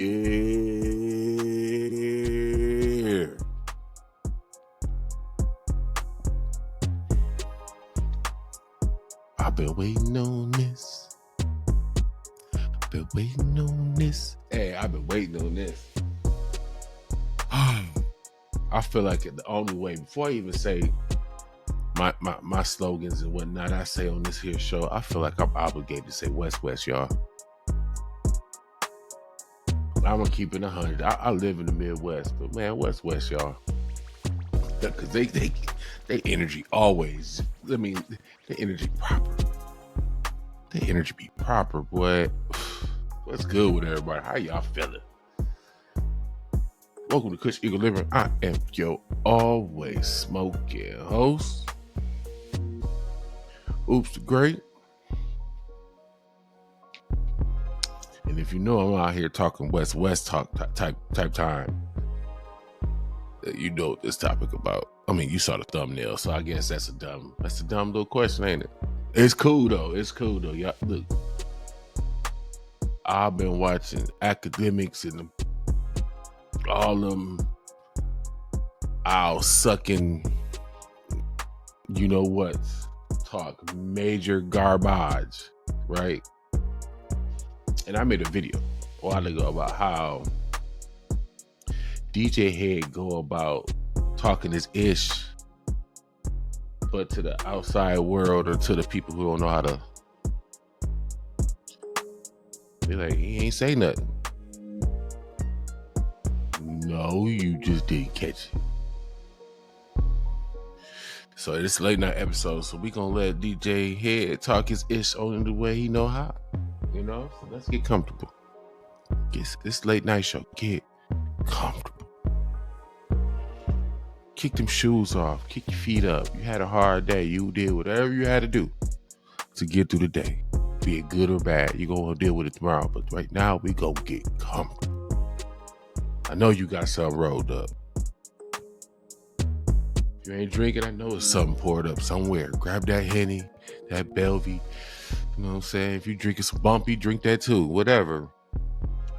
Yeah. I've been waiting on this. Hey, I've been waiting on this. I feel like the only way, before I even say my slogans and whatnot, I say on this here show, I feel like I'm obligated to say West, y'all. I'm gonna keep it 100. I live in the Midwest, but man, West, y'all. Because they energy always. I mean, the energy proper. The energy be proper, boy. What's good with everybody? How y'all feeling? Welcome to Kush Eagle Living. I am your always smoking host. Oops the Great. And if you know I'm out here talking West talk type time, you know what this topic about. I mean, you saw the thumbnail, so I guess that's a dumb little question, ain't it? It's cool though. Y'all look. I've been watching Akademiks and all them sucking, you know what, talk major garbage, right? And I made a video a while ago about how DJ Head go about talking this ish, but to the outside world or to the people who don't know how to, be like, he ain't say nothing. No, you just didn't catch it. So this late night episode, so we gonna let DJ Head talk his ish on the way he know how. You know, so let's get comfortable. This late night show, get comfortable. Kick them shoes off, kick your feet up. You had a hard day. You did whatever you had to do to get through the day. Be it good or bad, you're gonna deal with it tomorrow. But right now, we gonna get comfortable. I know you got something rolled up. If you ain't drinking, I know it's something poured up somewhere. Grab that Henny, that Bellevue. You know what I'm saying? If you drinking some bumpy, drink that too. Whatever.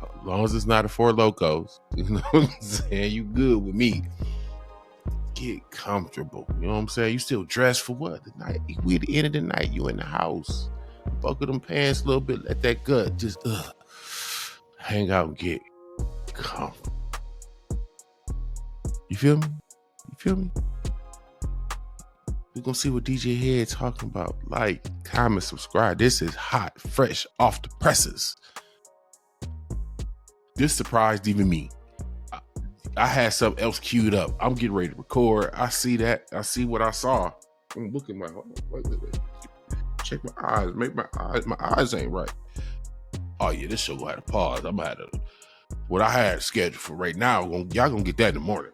As long as it's not a Four Locos. You know what I'm saying? You good with me. Get comfortable. You know what I'm saying? You still dressed for what? The night. We at the end of the night. You in the house. Buckle them pants a little bit. Let that gut just hang out and get comfortable. You feel me? We're going to see what DJ Head talking about. Like, comment, subscribe. This is hot, fresh, off the presses. This surprised even me. I had something else queued up. I'm getting ready to record. I see that. I see what I saw. I'm looking like, wait. Check my eyes. Maybe my eyes ain't right. Oh, yeah, this show gonna have to pause. I'm gonna have to, what I had scheduled for right now, y'all gonna get that in the morning.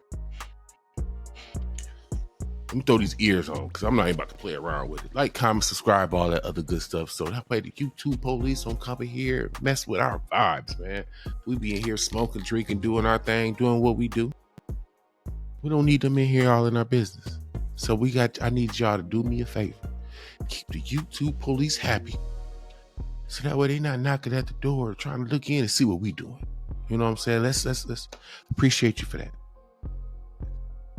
Let me throw these ears on because I'm not even about to play around with it. Like, comment, subscribe, all that other good stuff. So that way the YouTube police don't come in here mess with our vibes, man. We be in here smoking, drinking, doing our thing, doing what we do. We don't need them in here all in our business. So I need y'all to do me a favor. Keep the YouTube police happy. So that way they not knocking at the door trying to look in and see what we doing. You know what I'm saying? Let's appreciate you for that.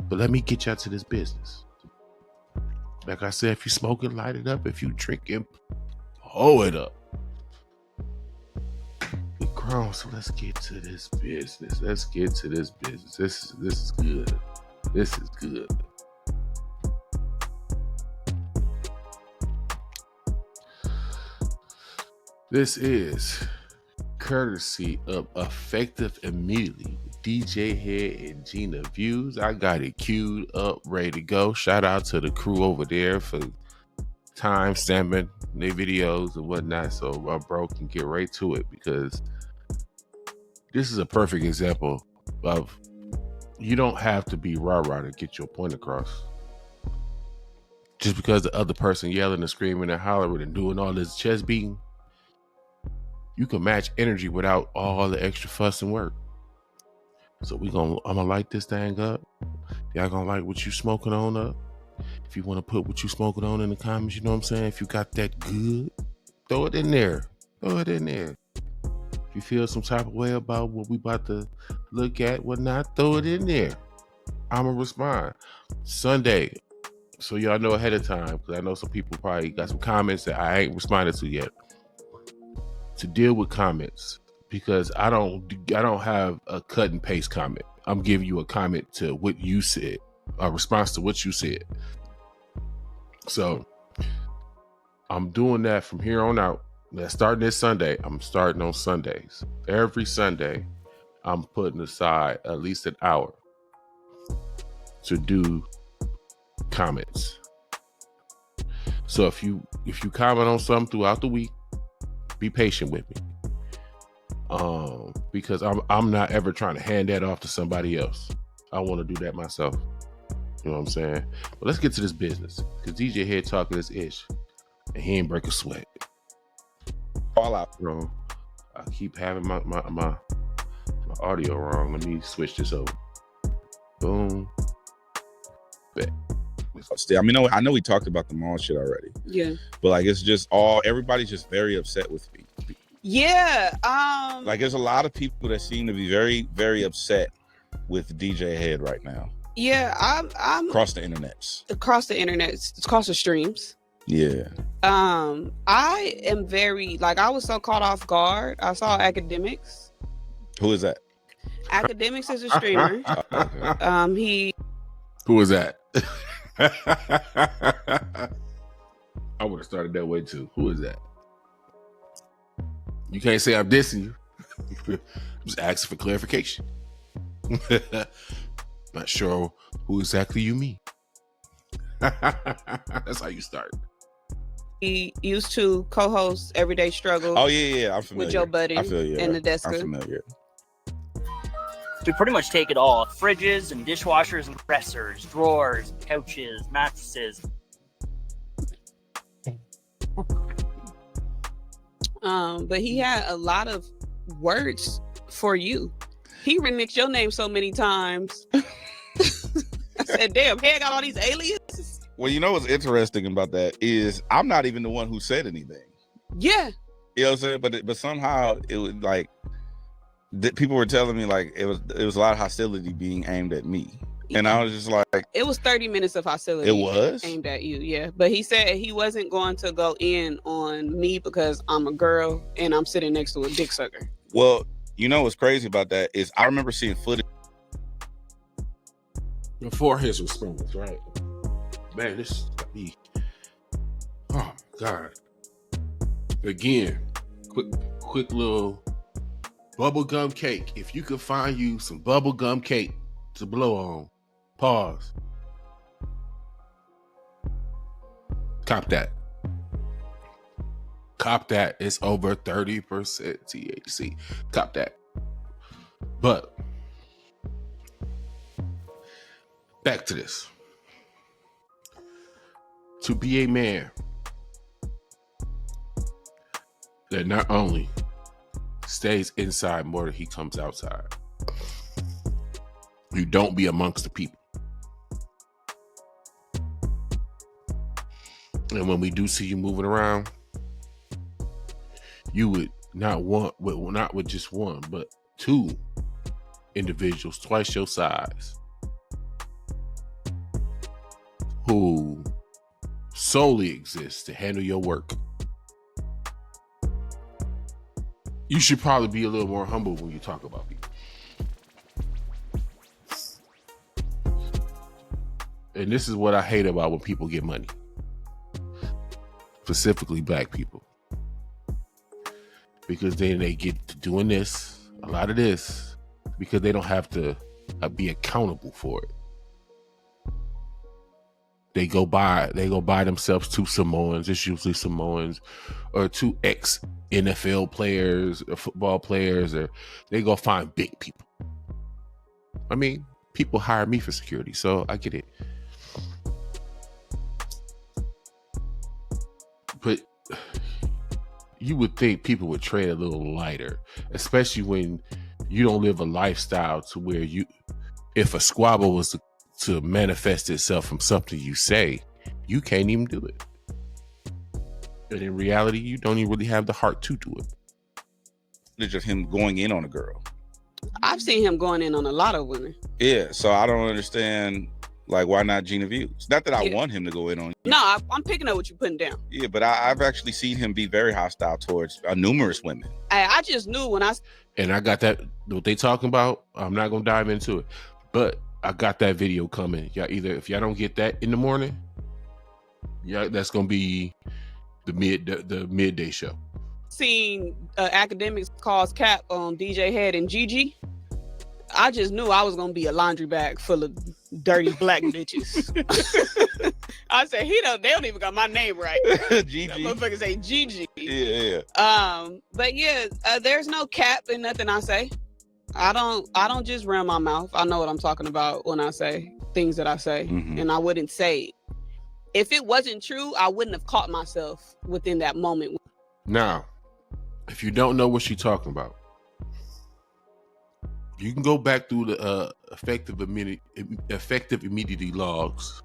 But let me get y'all to this business. Like I said, if you smoking, light it up. If you drinking, pull it up. We grown, so let's get to this business. This is good. This is good. This is courtesy of Effective Immediately. DJ Head and Gina Views. I got it queued up, ready to go. Shout out to the crew over there for time stamping their videos and whatnot, so my bro can get right to it, because this is a perfect example of you don't have to be rah-rah to get your point across. Just because the other person yelling and screaming and hollering and doing all this chest beating, you can match energy without all the extra fuss and work. So I'm gonna light this thing up. Y'all gonna like what you smoking on up. If you want to put what you smoking on in the comments, you know what I'm saying? If you got that good, throw it in there. If you feel some type of way about what we about to look at, whatnot, throw it in there. I'ma respond. Sunday, so y'all know ahead of time, because I know some people probably got some comments that I ain't responded to yet. To deal with comments, because I don't have a cut and paste comment. I'm giving you a comment to what you said, a response to what you said. So I'm doing that from here on out. Starting this Sunday, I'm starting on Sundays. Every Sunday, I'm putting aside at least an hour to do comments. So if you comment on something throughout the week, be patient with me. Because I'm not ever trying to hand that off to somebody else. I want to do that myself. You know what I'm saying? But let's get to this business, because DJ here talking this ish, and he ain't break a sweat. All out, bro. I keep having my audio wrong. Let me switch this over. Boom. Bet. Still, I mean, I know we talked about the mall shit already. Yeah. But like, it's just everybody's just very upset with me. Yeah. Like, there's a lot of people that seem to be very, very upset with DJ Head right now. Yeah, I'm across the internets. Across the streams. Yeah. I am very, like, I was so caught off guard. I saw Akademiks. Who is that? Akademiks is a streamer. Okay. Who is that? I would have started that way too. Who is that? You can't say I'm dissing you. I'm just asking for clarification. Not sure who exactly you mean. That's how you start. He used to co-host Everyday Struggle. Oh yeah, I'm familiar. With Joe Budden and the Deska. I'm familiar. We pretty much take it all. Fridges and dishwashers and dressers, drawers, couches, mattresses. But he had a lot of words for you. He remixed your name so many times. I said, damn, Head got all these aliases. Well, you know what's interesting about that is I'm not even the one who said anything. Yeah. You know what I'm saying? But somehow it was like people were telling me like it was a lot of hostility being aimed at me. And I was just like, it was 30 minutes of hostility. It was aimed at you, yeah. But he said he wasn't going to go in on me because I'm a girl and I'm sitting next to a dick sucker. Well, you know what's crazy about that is I remember seeing footage before his response, right? Man, this got me. Oh my God. Again, quick little bubblegum cake. If you could find you some bubblegum cake to blow on, pause. Cop that. Cop that. It's over 30% THC. Cop that. But back to this. To be a man that not only stays inside more than he comes outside. You don't be amongst the people. And when we do see you moving around, you would not with just one, but two individuals twice your size who solely exist to handle your work. You should probably be a little more humble when you talk about people. And this is what I hate about when people get money. Specifically black people. Because then they get to doing this, a lot of this, because they don't have to be accountable for it. They go buy themselves two Samoans. It's usually Samoans or two ex-NFL players or football players, or they go find big people. I mean, people hire me for security, so I get it. But you would think people would tread a little lighter, especially when you don't live a lifestyle to where if a squabble was to manifest itself from something you say, you can't even do it. And in reality, you don't even really have the heart to do it. footage of him going in on a girl. I've seen him going in on a lot of women. Yeah, so I don't understand, like, why not Gina Views? Not that I Yeah. want him to go in on you. No, I'm picking up what you're putting down. Yeah, but I've actually seen him be very hostile towards numerous women. I just knew when I And I got that, what they talking about, I'm not going to dive into it. But I got that video coming. Y'all either, if y'all don't get that in the morning, yeah, that's going to be the midday show. seen Akademiks cause cap on DJ Head and Gigi, I just knew I was gonna be a laundry bag full of dirty black bitches. I said they don't even got my name right. Gigi. That motherfucker say Gigi. Yeah. But yeah, there's no cap in nothing I say. I don't just run my mouth. I know what I'm talking about when I say things that I say, and I wouldn't say it. If it wasn't true, I wouldn't have caught myself within that moment. Now, if you don't know what she's talking about, you can go back through the effective immunity logs.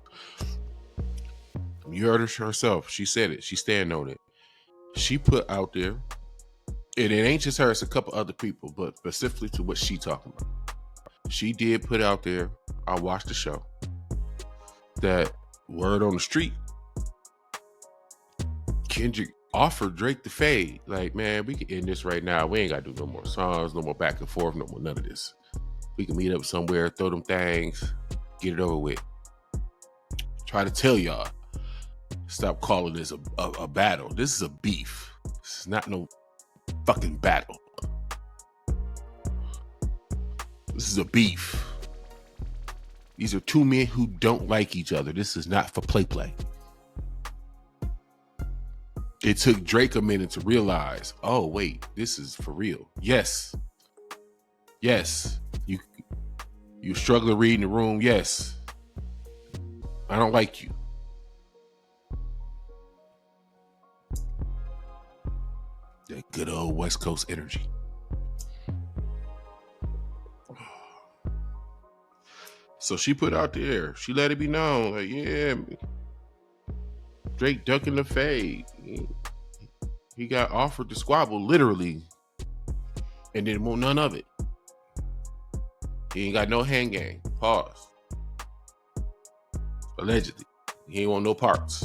You heard her herself. She said it. She's standing on it. She put out there, and it ain't just her, it's a couple other people, but specifically to what she talking about. She did put out there, I watched the show, that word on the street, Kendrick offered Drake the fade. Like, man, we can end this right now. We ain't got to do no more songs, no more back and forth, no more none of this. We can meet up somewhere, throw them things, get it over with. Try to tell y'all, stop calling this a battle. This is a beef. This is not no fucking battle. This is a beef. These are two men who don't like each other. This is not for play. It took Drake a minute to realize, oh, wait, this is for real. Yes. You struggle reading the room. Yes. I don't like you. That good old West Coast energy. So she put out there, she let it be known, like, yeah, Drake ducking the fade. He got offered to squabble, literally, and didn't want none of it. He ain't got no hand game. Pause. Allegedly. He ain't want no parts.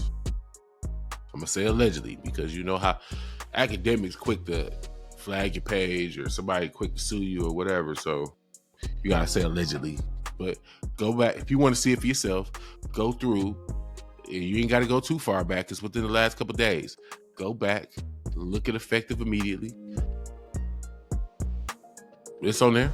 I'm gonna say allegedly because you know how Akademiks quick to flag your page or somebody quick to sue you or whatever. So you gotta say allegedly. But go back if you want to see it for yourself. Go through. You ain't got to go too far back. It's within the last couple of days. Go back, look at effective immediately. It's on there.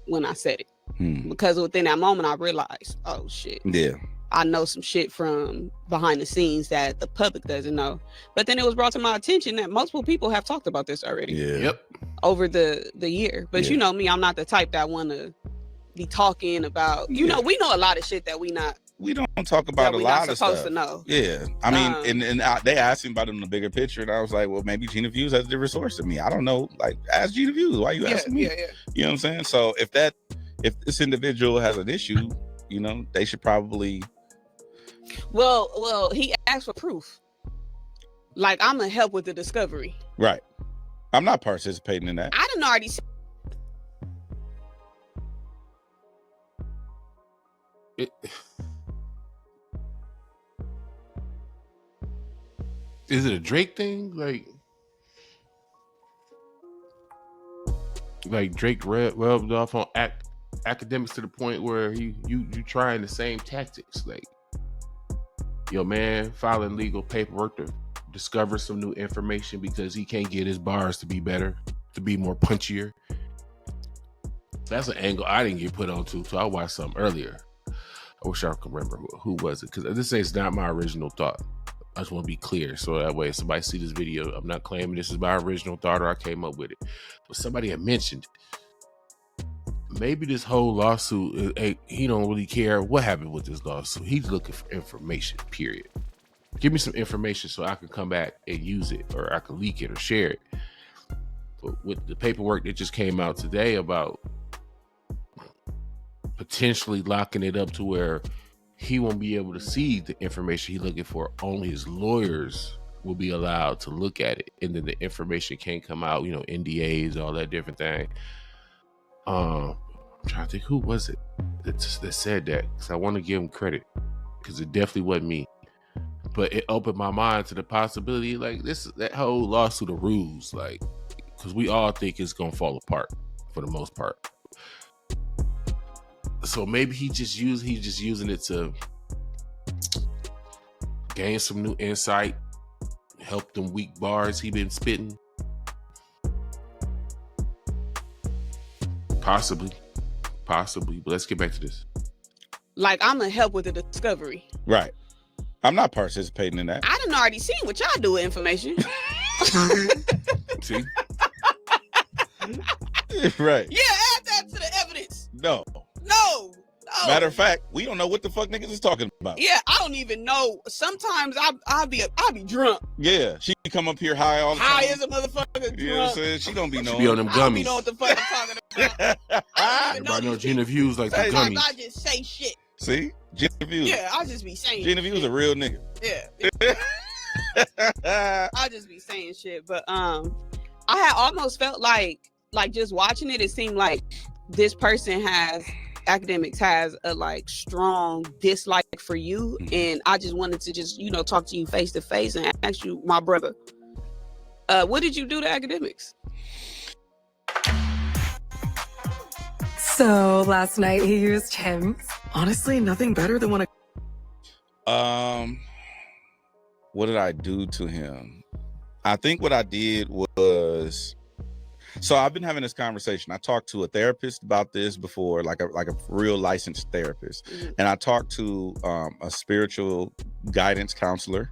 When I said it, because within that moment I realized, oh shit. Yeah. I know some shit from behind the scenes that the public doesn't know. But then it was brought to my attention that multiple people have talked about this already. Yeah. Yep. Over the year. But Yeah. you know me, I'm not the type that want to be talking about. You know, we know a lot of shit that we don't talk about a lot of supposed stuff. to know. Yeah, I mean, and they asked me about it in the bigger picture, and I was like, well, maybe Gina Views has a different source than me. I don't know. Like, ask Gina Views. Why are you asking me? Yeah. You know what I'm saying? So if this individual has an issue, you know, they should probably. Well, he asked for proof. Like, I'm gonna help with the discovery. Right. I'm not participating in that. I didn't already. Is it a Drake thing? Like Drake rubbed off on Akademiks to the point where you trying the same tactics. Like, your man filing legal paperwork to discover some new information because he can't get his bars to be better, to be more punchier. That's an angle I didn't get put on to, so I watched something earlier. I wish I could remember who was it, because this is not my original thought. I just want to be clear, so that way if somebody see this video, I'm not claiming this is my original thought or I came up with it. But somebody had mentioned maybe this whole lawsuit, he don't really care what happened with this lawsuit. He's looking for information, period. Give me some information so I can come back and use it, or I can leak it or share it. But with the paperwork that just came out today about potentially locking it up to where he won't be able to see the information he's looking for, only his lawyers will be allowed to look at it, and then the information can't come out, NDAs, all that different thing. I'm trying to think, who was it that said that? Because I want to give him credit, because it definitely wasn't me. But it opened my mind to the possibility, like, that whole lawsuit of rules, like, because we all think it's gonna fall apart for the most part. So maybe he's just using it to gain some new insight, help them weak bars he been spitting. Possibly. But let's get back to this. Like, I'm gonna help with the discovery. Right. I'm not participating in that. I done already seen what y'all do with information. See? Right. Yeah, add that to the evidence. No. No. Matter of fact, we don't know what the fuck niggas is talking about. Yeah, I don't even know. Sometimes I'll be drunk. Yeah, she come up here high all the time. High as a motherfucker drunk. You know what I'm saying? She don't be knowing. She be on them I don't be gummies. know what the fuck I'm talking about. Everybody know Gina Views like the Hey, gummies. I just say shit. See? Gina Views. Yeah, I'll just be saying Gina Views a real nigga. Yeah. I'll just be saying shit. But I had almost felt like just watching it, it seemed like this person Akademiks has a like strong dislike for you, and I just wanted to just talk to you face to face and ask you, my brother, what did you do to Akademiks? So last night he used him. Honestly, nothing better than when what did I do to him? I think what I did was, so I've been having this conversation. I talked to a therapist about this before, like a real licensed therapist. And I talked to a spiritual guidance counselor.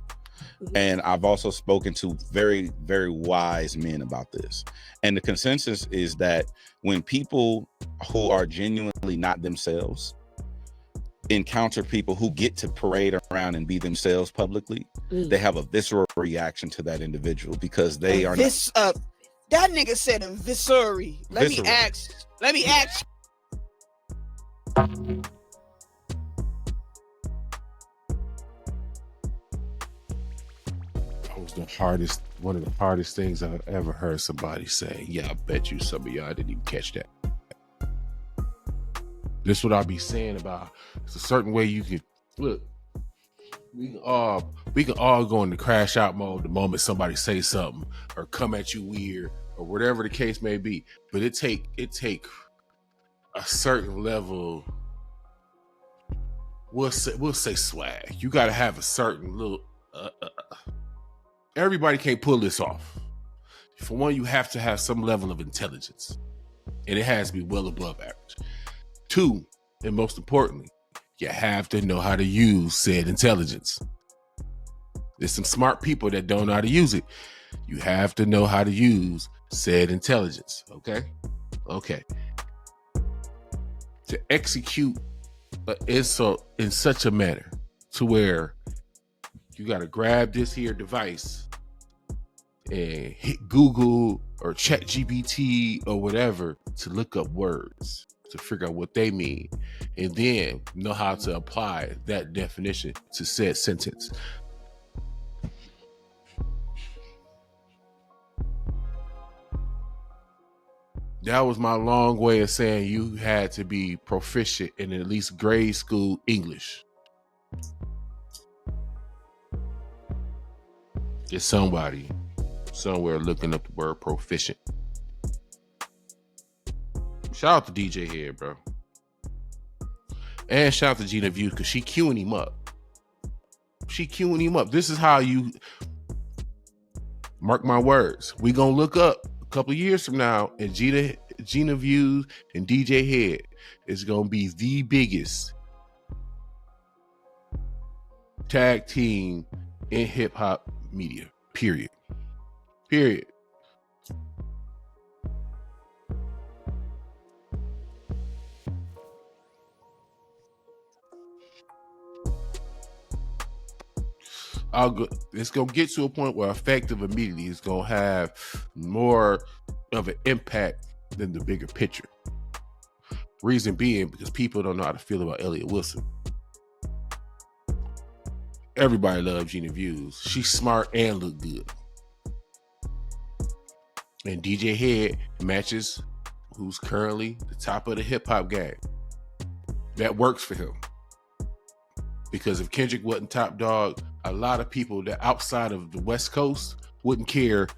And I've also spoken to very, very wise men about this. And the consensus is that when people who are genuinely not themselves encounter people who get to parade around and be themselves publicly, they have a visceral reaction to that individual because they are not. That nigga said a viscery. Let me ask. That was one of the hardest things I've ever heard somebody say. Yeah, I bet you some of y'all didn't even catch that. This is what I'll be saying about, it's a certain way you can look. We can all go into crash out mode the moment somebody says something or come at you weird or whatever the case may be. But it take a certain level. We'll say swag. You got to have a certain little. Everybody can't pull this off. For one, you have to have some level of intelligence, and it has to be well above average. Two, and most importantly, you have to know how to use said intelligence. There's some smart people that don't know how to use it. You have to know how to use said intelligence. Okay. To execute an insult in such a manner to where you got to grab this here device and hit Google or ChatGPT or whatever to look up words, to figure out what they mean, and then know how to apply that definition to said sentence. That was my long way of saying you had to be proficient in at least grade school English. It's somebody somewhere looking up the word proficient. Shout out to DJ Head, bro. And shout out to Gina Views, because she queuing him up. This is how you, mark my words, we gonna look up a couple of years from now, and Gina Views and DJ Head is gonna be the biggest tag team in hip hop media. Period. It's gonna get to a point where effective immediately is gonna have more of an impact than the bigger picture. Reason being, because people don't know how to feel about Elliott Wilson. everybody loves Gina Views. She's smart and look good. And DJ Head matches who's currently the top of the hip hop game. That works for him. Because if Kendrick wasn't top dog, a lot of people that outside of the West Coast wouldn't care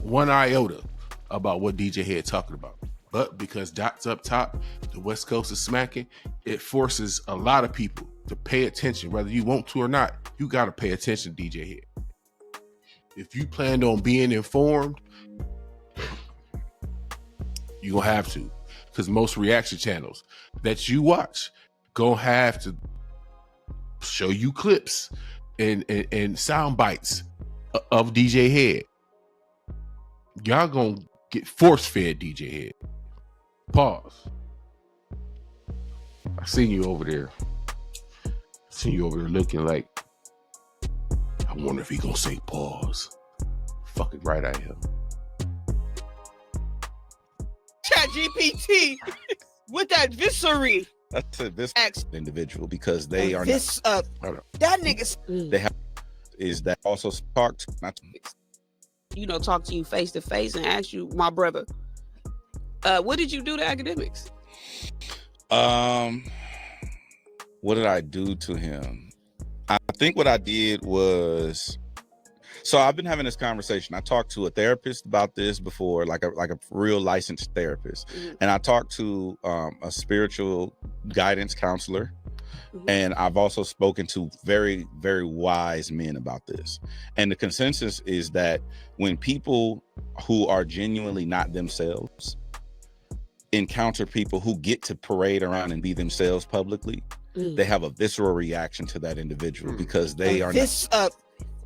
one iota about what DJ Head talking about. But because Dot's up top, the West Coast is smacking, it forces a lot of people to pay attention. Whether you want to or not, you got to pay attention to DJ Head. If you planned on being informed, you're going to have to. Because most reaction channels that you watch going to have to show you clips and sound bites of DJ Head. Y'all going to get force-fed DJ Head. Pause. I seen you over there. Looking like, I wonder if he gonna say pause. Fucking right I am. Chat GPT with that viscery. That's a this individual because they are this not. That nigga. They have is that also talk to not to, talk to you face to face and ask you, my brother. What did you do to Akademiks? What did I do to him? I think what I did was, so I've been having this conversation. I talked to a therapist about this before, like a real licensed therapist. Mm-hmm. And I talked to a spiritual guidance counselor. Mm-hmm. And I've also spoken to very, very wise men about this. And the consensus is that when people who are genuinely not themselves encounter people who get to parade around and be themselves publicly, they have a visceral reaction to that individual because they are not.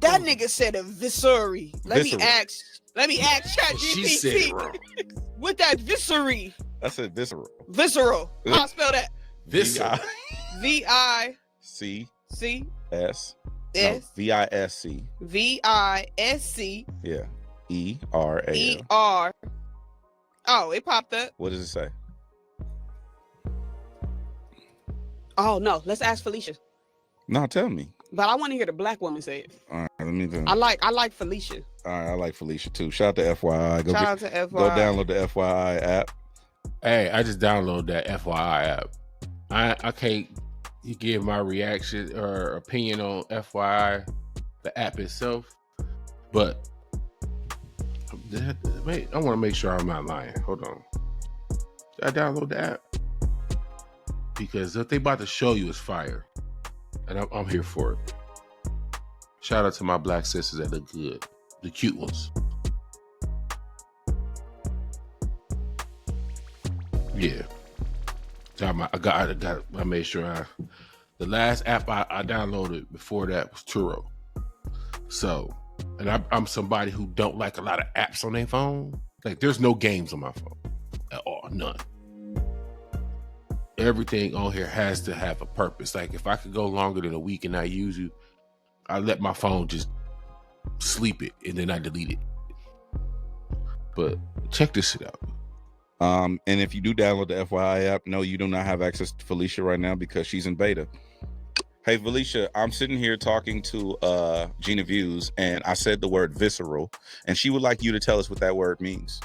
That nigga said a viscery. Let me ask ChatGPT. She said it wrong. With that viscery. That's a visceral. Visceral. How I spell that? Visceral. V-I-C. C. S. S. No, V-I-S-C. V-I-S-C. Yeah. E-R-A-L. E-R. Oh, it popped up. What does it say? Oh, no. Let's ask Felicia. No, tell me. But I want to hear the black woman say it. All right, let me do. I like Felicia. All right, I like Felicia too. Shout out to FYI. Shout out to FYI. Go download the FYI app. Hey, I just downloaded that FYI app. I can't give my reaction or opinion on FYI, the app itself, but wait, I want to make sure I'm not lying. Hold on. Did I download the app? Because what they about to show you is fire. And I'm here for it. Shout out to my black sisters that look good. The cute ones. Yeah. So I made sure the last app I downloaded before that was Turo. So, and I'm somebody who don't like a lot of apps on their phone. Like there's no games on my phone at all, none. Everything on here has to have a purpose. Like if I could go longer than a week and not use you, I let my phone just sleep it and then I delete it. But check this shit out. And if you do download the FYI app, no, you do not have access to Felicia right now because she's in beta. Hey, Felicia, I'm sitting here talking to Gina Views, and I said the word visceral, and she would like you to tell us what that word means.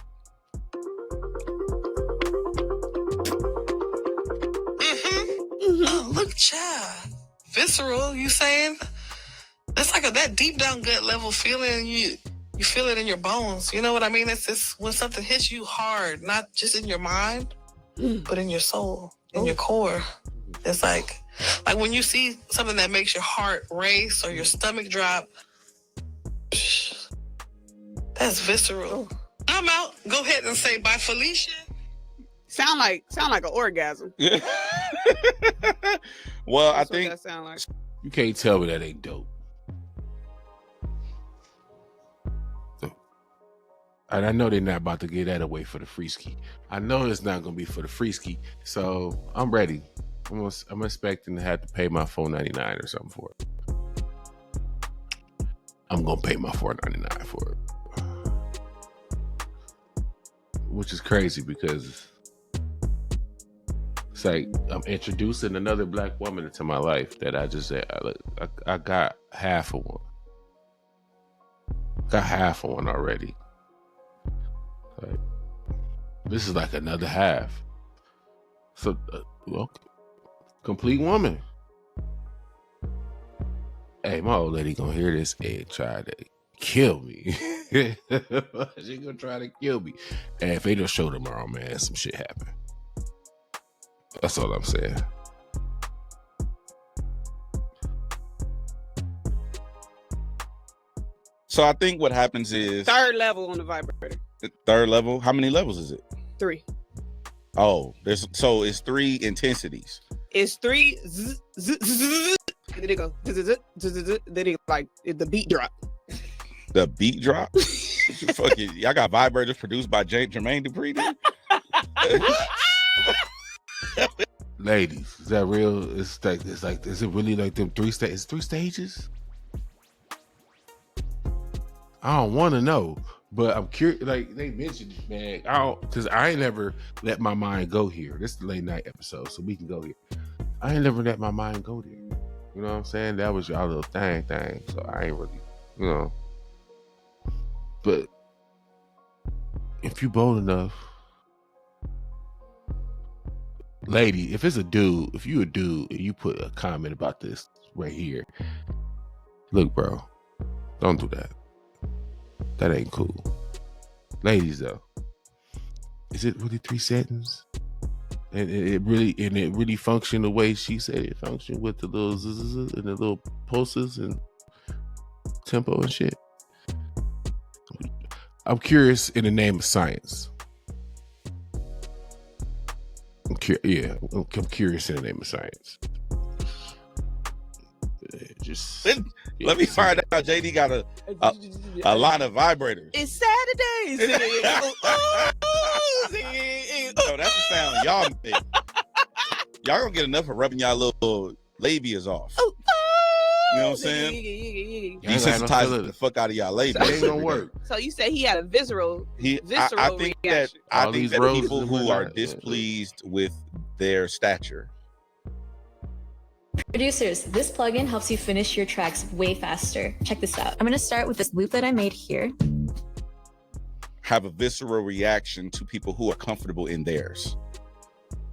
Oh, look, child. Visceral, you saying? That's like that deep down gut level feeling. You feel it in your bones. You know what I mean? It's just when something hits you hard, not just in your mind, but in your soul, in your core. It's like when you see something that makes your heart race or your stomach drop. That's visceral. I'm out. Go ahead and say bye, Felicia. Sound like an orgasm. Yeah. Well, That's I think that sound like. You can't tell me that ain't dope. And I know they're not about to give that away for the free ski. I know it's not going to be for the free ski. So I'm ready. I'm expecting to have to pay my $4.99 or something for it. I'm going to pay my $4.99 for it. Which is crazy because It's like I'm introducing another black woman into my life that I just said I got half of one. Got half of one already. Like, this is like another half. So, well, complete woman. Hey, my old lady gonna hear this and try to kill me. She gonna try to kill me. And if they don't show tomorrow, man, some shit happen. That's all I'm saying. So I think what happens is Third level on the vibrator. third level. How many levels is it? 3. Oh, it's 3 intensities. It's 3. Then it go. Then it like the beat drop. The beat drop. Fucking, y'all got vibrators produced by Jermaine Dupri. Ladies, is that real? It's like is it really like them 3 stages? 3 stages? I don't want to know, but I'm curious. Like they mentioned, man, because I ain't never let my mind go here. This is the late night episode, so we can go here. I ain't never let my mind go there. You know what I'm saying? That was y'all little thing. So I ain't really, you know. But if you bold enough, lady, if you a dude and you put a comment about this right here, look, bro, don't do that. That ain't cool. Ladies, though, is it really 3 seconds? And it really functioned the way she said it functioned, with the little zzz and the little pulses and tempo and shit. I'm curious in the name of science. I'm curious in the name of science. Just let me find out. JD got a line of vibrators. It's Saturday. So that's the sound y'all make. Y'all gonna get enough of rubbing y'all little labias off. You know what I'm saying? Desensitizing the fuck out of y'all labias. That ain't gonna work. So you said he had a visceral I think reaction. that people who are displeased with their stature. Producers, this plugin helps you finish your tracks way faster. Check this out. I'm going to start with this loop that I made here. Have a visceral reaction to people who are comfortable in theirs.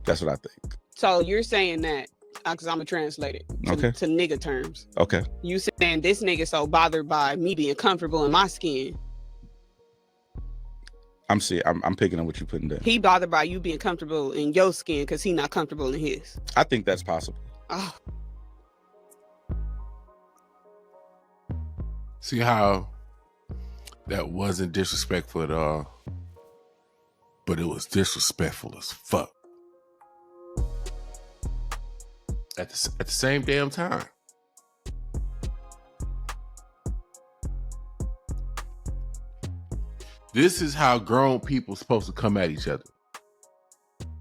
That's what I think. So you're saying that, because I'm going to translate it to nigga terms. Okay. You saying this nigga so bothered by me being comfortable in my skin. I'm picking up what you're putting down. He bothered by you being comfortable in your skin because he not comfortable in his. I think that's possible. Oh. See how that wasn't disrespectful at all, but it was disrespectful as fuck at the same damn time. This is how grown people supposed to come at each other.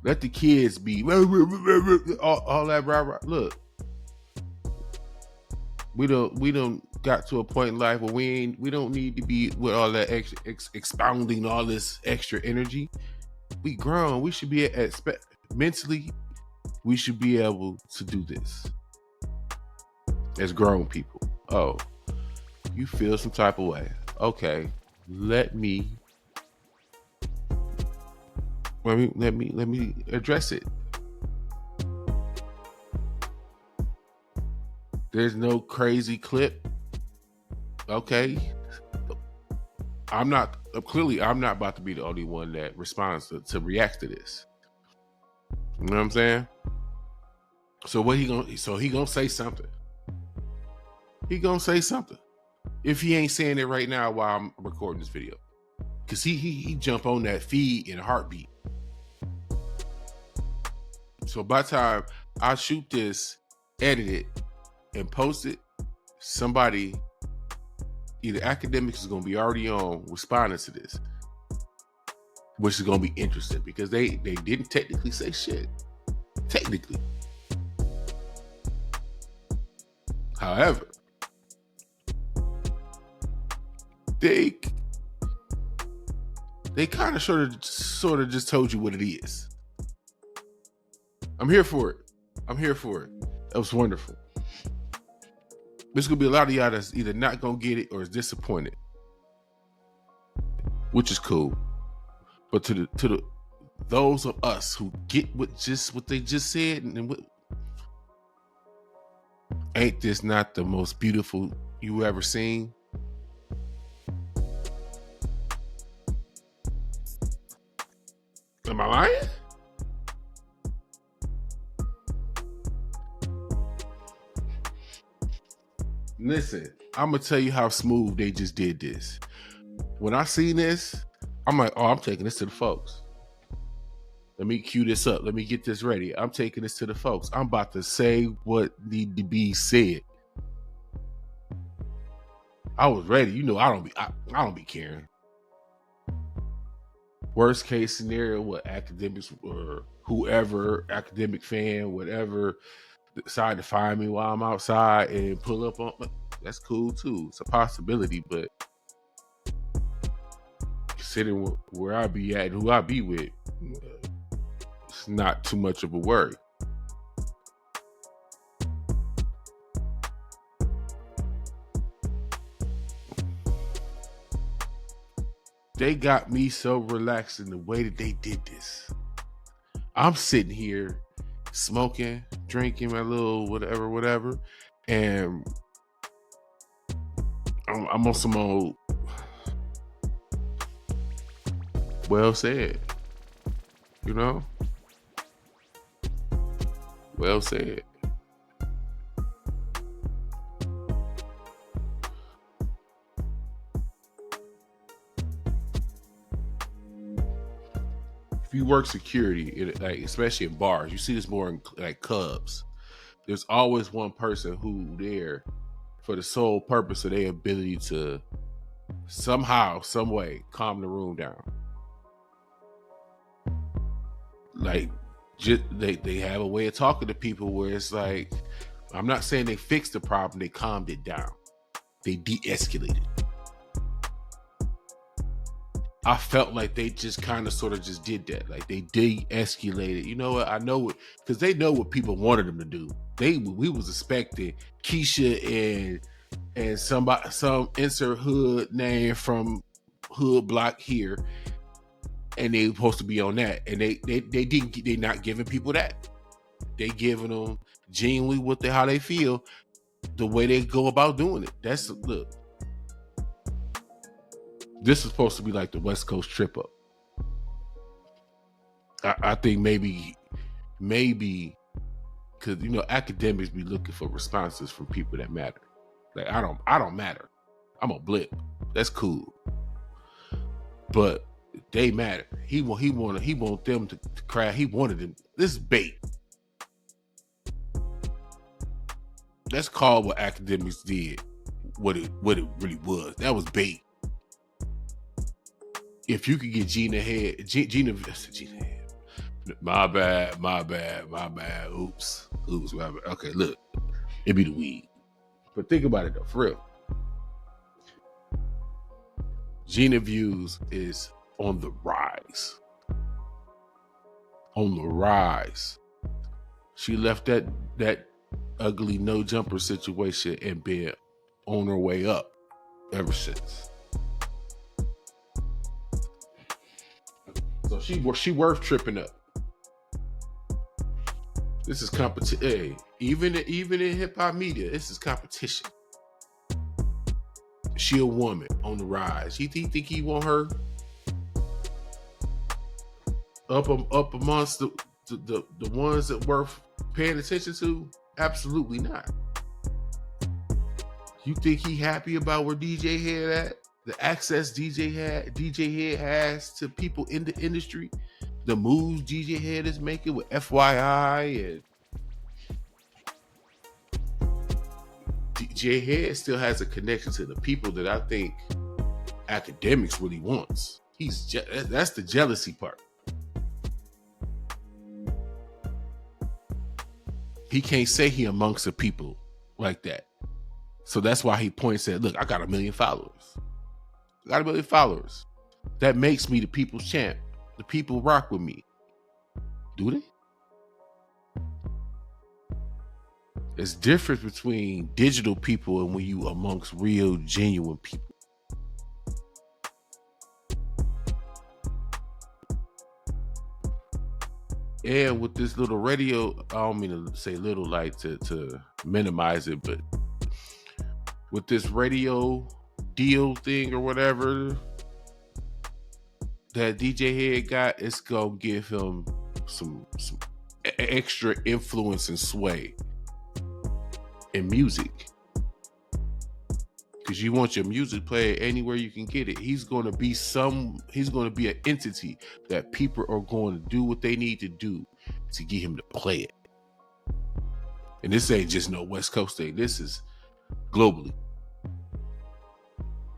Let the kids be all that rah. Look, we don't got to a point in life where we don't need to be with all that extra expounding all this extra energy. We grown. We should be mentally. We should be able to do this as grown people. Oh, you feel some type of way? Okay, let me address it. There's no crazy clip. Okay. I'm not about to be the only one that responds to react to this. You know what I'm saying? So he gonna say something. He gonna say something. If he ain't saying it right now while I'm recording this video. Cause he jump on that feed in a heartbeat. So by the time I shoot this, edit it, and post it, somebody, either Akademiks is going to be already on responding to this, which is going to be interesting because they didn't technically say shit. Technically. However, they kind of sort of just told you what it is. I'm here for it. That was wonderful. There's gonna be a lot of y'all that's either not gonna get it or is disappointed, which is cool. But to the those of us who get what they just said, and ain't this not the most beautiful you ever seen? Am I lying? Listen, I'm gonna tell you how smooth they just did this. When I seen this, I'm like, oh, I'm taking this to the folks. Let me cue this up. Let me get this ready. I'm taking this to the folks. I'm about to say what need to be said. I was ready. You know, I don't be caring. Worst case scenario, what academics or whoever, academic fan, whatever, decide to find me while I'm outside and pull up on me, that's cool too. It's a possibility, but considering where I be at and who I be with, it's not too much of a worry. They got me so relaxed in the way that they did this. I'm sitting here smoking, drinking my little whatever, and I'm on some old well said, you know? Well said. If you work security, like especially in bars, you see this more in like clubs. There's always one person who there for the sole purpose of their ability to somehow, some way, calm the room down. Like, just they have a way of talking to people where it's like, I'm not saying they fixed the problem, they calmed it down. They de-escalated. I felt like they just kind of sort of just did that. Like they de-escalated. You know what? I know it because they know what people wanted them to do. We was expecting Keisha and some insert hood name from hood block here, and they supposed to be on that. And they not giving people that. They giving them genuinely how they feel, the way they go about doing it. Look. This is supposed to be like the West Coast trip up. I think maybe, because you know academics be looking for responses from people that matter. Like I don't matter. I'm a blip. That's cool. But they matter. He want them to cry. He wanted them. This is bait. That's called what academics did. What it really was. That was bait. If you could get Gina head. My bad. Oops, my bad. Okay, look, it be the weed. But think about it though, for real. Gina views is on the rise. She left that ugly no jumper situation and been on her way up ever since. So she worth tripping up. This is competition. Hey, even in hip hop media, this is competition. She a woman on the rise. He think he want her up amongst the ones that worth paying attention to? Absolutely not. You think he happy about where DJ Head at? The access DJ Head has to people in the industry, the moves DJ Head is making with FYI, and DJ Head still has a connection to the people that I think Akademiks really wants. That's the jealousy part. He can't say he amongst the people like that. So that's why he points at, look, I got 1 million followers. That makes me the people's champ. The people rock with me. Do they? It's different between digital people and when you amongst real, genuine people. And with this little radio, I don't mean to say little like to minimize it, but with this radio deal thing or whatever that DJ Head got, it's gonna give him some extra influence and sway in music. Because you want your music played anywhere you can get it. He's gonna be an entity that people are going to do what they need to do to get him to play it. And this ain't just no West Coast thing. This is globally.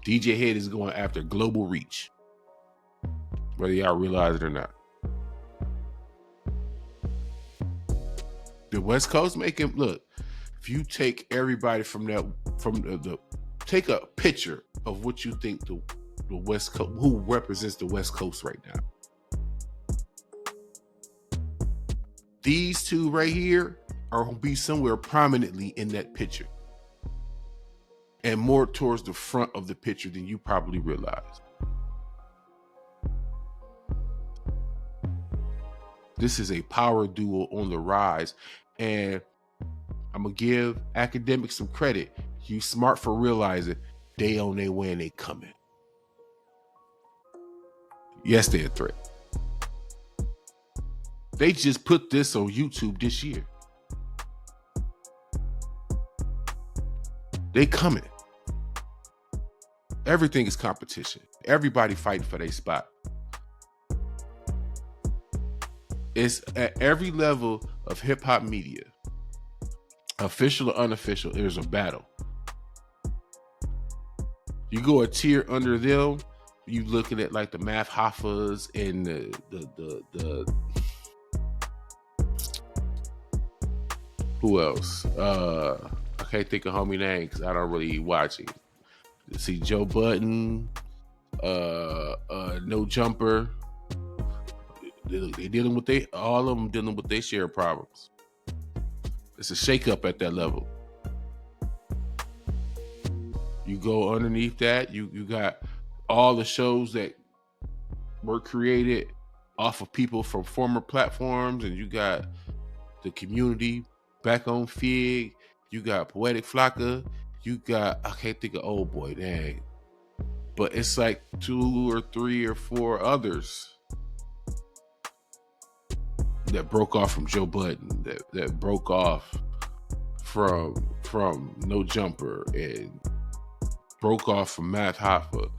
DJ Head is going after global reach, whether y'all realize it or not. The West Coast make him look. If you take everybody from the take a picture of what you think the West Coast, who represents the West Coast right now. These two right here are going to be somewhere prominently in that picture. And more towards the front of the picture than you probably realize. This is a power duo on the rise. And I'm going to give Akademiks some credit. You smart for realizing they on their way and they coming. Yes, they're a threat. They just put this on YouTube this year. They coming. Everything is competition. Everybody fighting for their spot. It's at every level of hip hop media, official or unofficial, there's a battle. You go a tier under them, you looking at like the Math Hoffas and the who else? I can't think of homie names because I don't really watch it. You see Joe Budden, No Jumper. They dealing with all of them dealing with their share of problems. It's a shakeup at that level. You go underneath that, you got all the shows that were created off of people from former platforms, and you got the community back on Fig. You got Poetic Flocka. You got, I can't think of old boy, dang. But it's like 2 or 3 or 4 others that broke off from Joe Budden, that broke off from No Jumper, and broke off from Math Hoffa.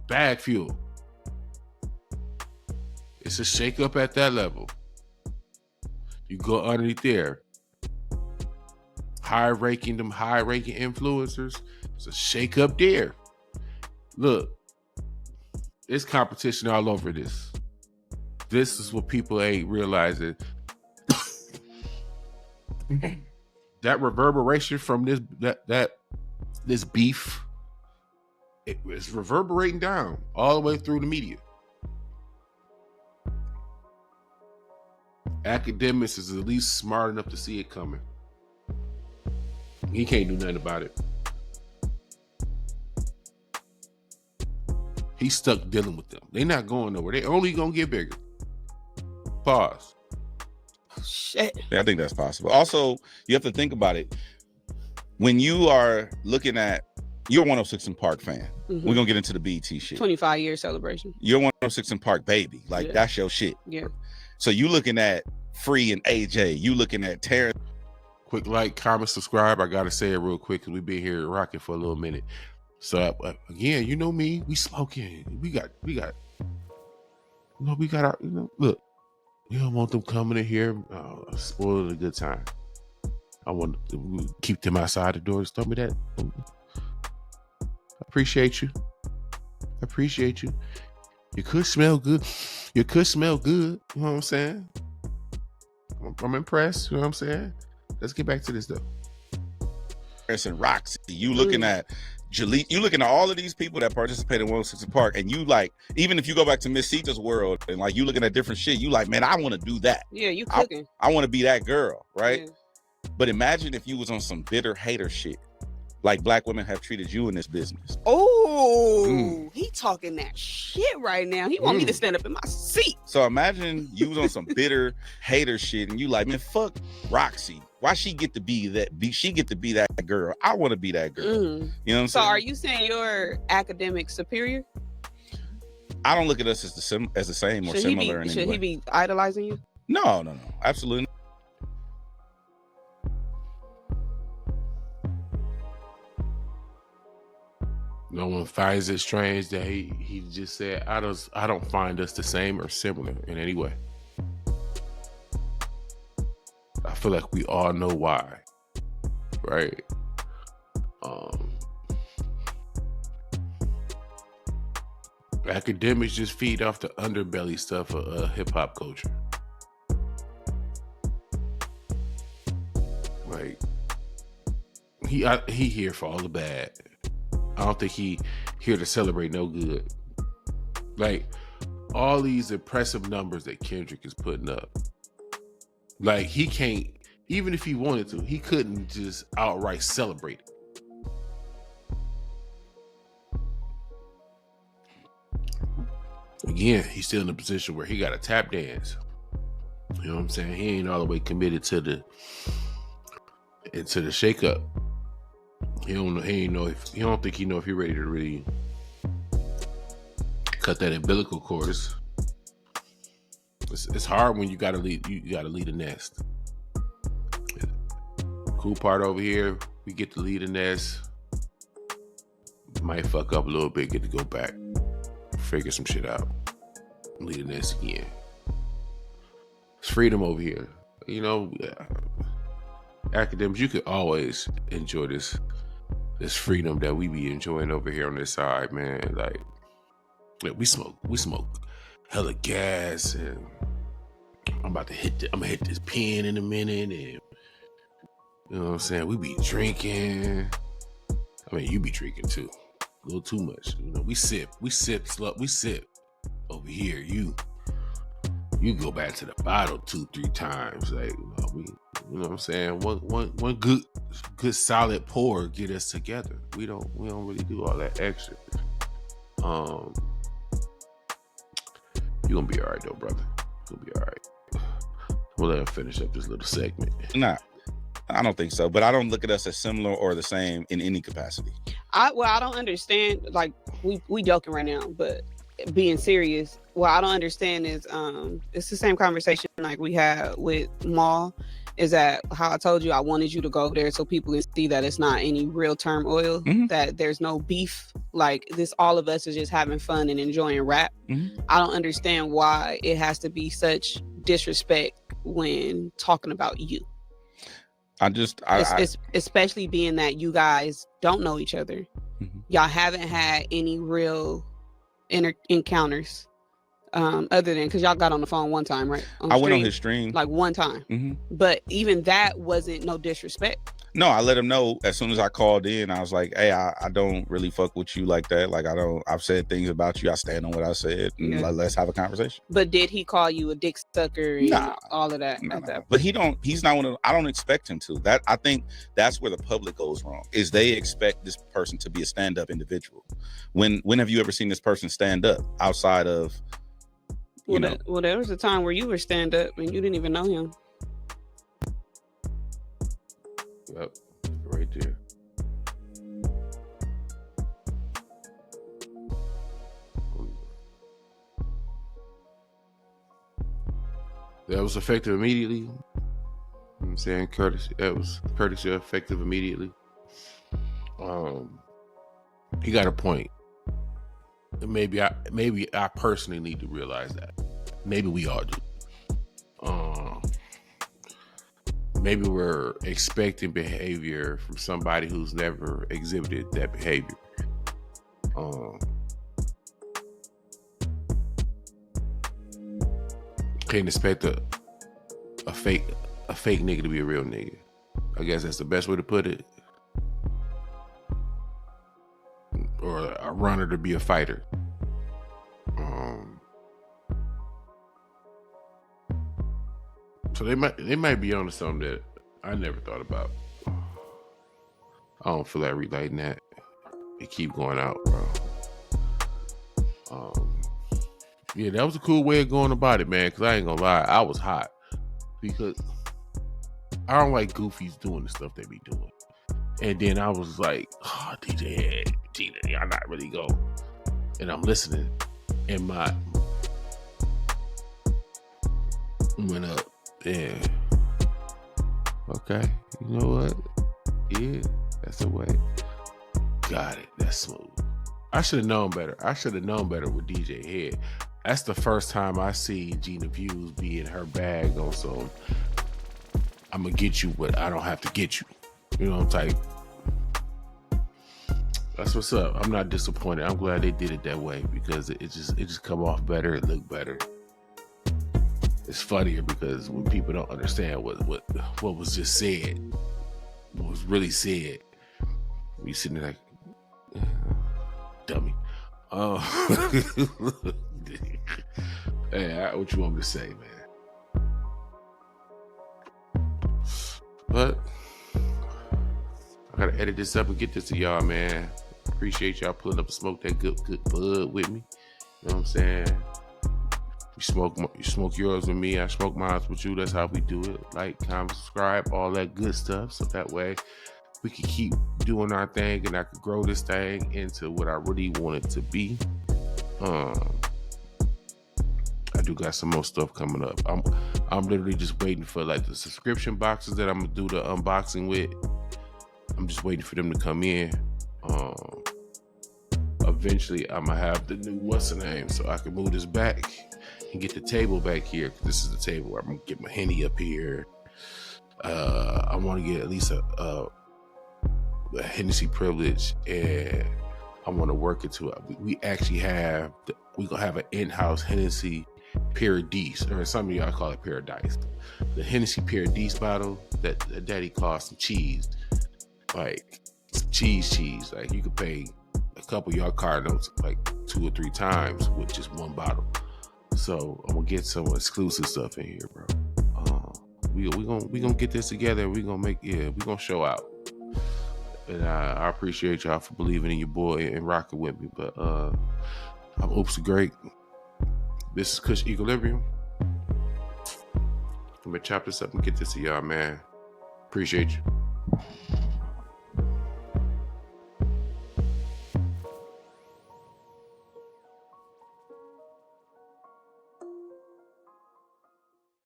Bag Fuel. It's a shakeup at that level. You go underneath there. High-ranking influencers. It's a shakeup there. Look, it's competition all over this. This is what people ain't realizing. That reverberation from this beef, it's reverberating down all the way through the media. Akademiks is at least smart enough to see it coming. He can't do nothing about it. He's stuck dealing with them. They're not going nowhere. They only gonna get bigger. Pause. Oh, shit. Yeah, I think that's possible. Also, you have to think about it. When you are looking at, you're a 106 in Park fan. Mm-hmm. We're gonna get into the BET shit. 25-year celebration. You're 106 in Park baby. Like, that's your shit. Yeah. So you looking at Free and AJ. You looking at Terrence. Quick like, comment, subscribe. I gotta say it real quick because we've been here rocking for a little minute. So again, you know me, we smoking. We got our, look, we don't want them coming in here spoiling a good time. I want to keep them outside the door. Just tell me that. I appreciate you. You could smell good. You know what I'm saying? I'm impressed. You know what I'm saying? Let's get back to this though. And Roxy, you looking at Jaleel, you looking at all of these people that participate in 106 Park, and you like, even if you go back to Miss Sita's world and like you looking at different shit, you like, man, I want to do that. Yeah, you cooking. I want to be that girl, right? But imagine if you was on some bitter hater shit, like black women have treated you in this business. Oh, he talking that shit right now. He want me to stand up in my seat. So imagine you was on some bitter hater shit, and you like, man, fuck Roxy. Why she get to be that? She get to be that girl. I want to be that girl. You know what I'm saying? So are you saying you're academic superior? I don't look at us as the same or similar in any way. Should he be idolizing you? No, absolutely. No one finds it strange that he just said, I don't find us the same or similar in any way. I feel like we all know why, right? Academics just feed off the underbelly stuff of hip hop culture. Like he here for all the bad. I don't think he here to celebrate no good. Like all these impressive numbers that Kendrick is putting up. Like he can't, even if he wanted to, he couldn't just outright celebrate it. Again, he's still in a position where he got to tap dance. You know what I'm saying? He ain't all the way committed to the shakeup. He don't think he know if he's ready to really cut that umbilical cord. It's hard when you gotta lead a nest. Cool part over here, we get to lead a nest. Might fuck up a little bit, get to go back, figure some shit out, lead a nest again. It's freedom over here. You know, academics, you could always enjoy this freedom that we be enjoying over here on this side, man. Like, we smoke hella gas, and I'm gonna hit this pen in a minute, and you know what I'm saying? We be drinking. I mean, you be drinking too, a little too much. You know, we sip over here. You go back to the bottle 2-3 times, like you know what I'm saying? One good solid pour get us together. We don't really do all that extra. You're gonna be all right though, brother. You're gonna be all right. We'll let him finish up this little segment. Nah, I don't think so. But I don't look at us as similar or the same in any capacity. I don't understand. Like we joking right now, but being serious, what I don't understand is it's the same conversation like we had with Maul. Is that how I told you I wanted you to go there so people can see that it's not any real term oil, that there's no beef, like this, all of us is just having fun and enjoying rap. I don't understand why it has to be such disrespect when talking about you. Especially being that you guys don't know each other. Y'all haven't had any real encounters. Other than because y'all got on the phone one time, right? I went on his stream like one time, but even that wasn't no disrespect. No, I let him know as soon as I called in. I was like, "Hey, I don't really fuck with you like that. Like, I've said things about you. I stand on what I said. And let's have a conversation." But did he call you a dick sucker and all of that? No. But he's not one of. I don't expect him to. That I think that's where the public goes wrong. Is they expect this person to be a stand-up individual. When have you ever seen this person stand up outside of? Well, there was a time where you were stand up and you didn't even know him. Yep, right there. That was effective immediately. You know what I'm saying that was courtesy effective immediately. He got a point. Maybe I personally need to realize that. Maybe we all do. Maybe we're expecting behavior from somebody who's never exhibited that behavior. Can't expect a fake nigga to be a real nigga. I guess that's the best way to put it. Or a runner to be a fighter. So they might be onto something that I never thought about. I don't feel like relighting that. It keep going out, bro. Yeah, that was a cool way of going about it, man. Because I ain't gonna lie, I was hot because I don't like goofies doing the stuff they be doing. And then I was like, oh, DJ, Gina, y'all not really go. And I'm listening, and my went up. Yeah. Okay. You know what? Yeah, that's the way. Got it. That's smooth. I should have known better. I should have known better with DJ Head. That's the first time I see Gina Views be in her bag on some I'm gonna get you, but I don't have to get you. You know, type. That's what's up. I'm not disappointed. I'm glad they did it that way because it just come off better. It looked better. It's funnier because when people don't understand what was just said, what was really said, we sitting there like, dummy. Hey, what you want me to say, man? But I gotta edit this up and get this to y'all, man. Appreciate y'all pulling up and smoke that good bud with me. You know what I'm saying? You smoke yours with me, I smoke mine with you. That's how we do it. Like, comment, subscribe, all that good stuff. So that way we can keep doing our thing and I can grow this thing into what I really want it to be. I do got some more stuff coming up. I'm literally just waiting for like the subscription boxes that I'm gonna do the unboxing with. I'm just waiting for them to come in. Eventually I'm gonna have the new what's the name so I can move this back and get the table back here. This is the table where I'm gonna get my Henny up here. I want to get at least a Hennessy privilege, and I want to work into it. We actually have we gonna have an in-house Hennessy Paradise, or some of y'all call it Paradise. The Hennessy Paradise bottle that Daddy calls some cheese, like some cheese. Like you could pay a couple of your card notes like 2 or 3 times with just one bottle. So I'm gonna get some exclusive stuff in here, bro. We gonna get this together. We gonna show out. And I appreciate y'all for believing in your boy and rocking with me. But I'm Oops Great. This is Kush Equilibrium. I'm gonna chop this up and get this to y'all, man. Appreciate you.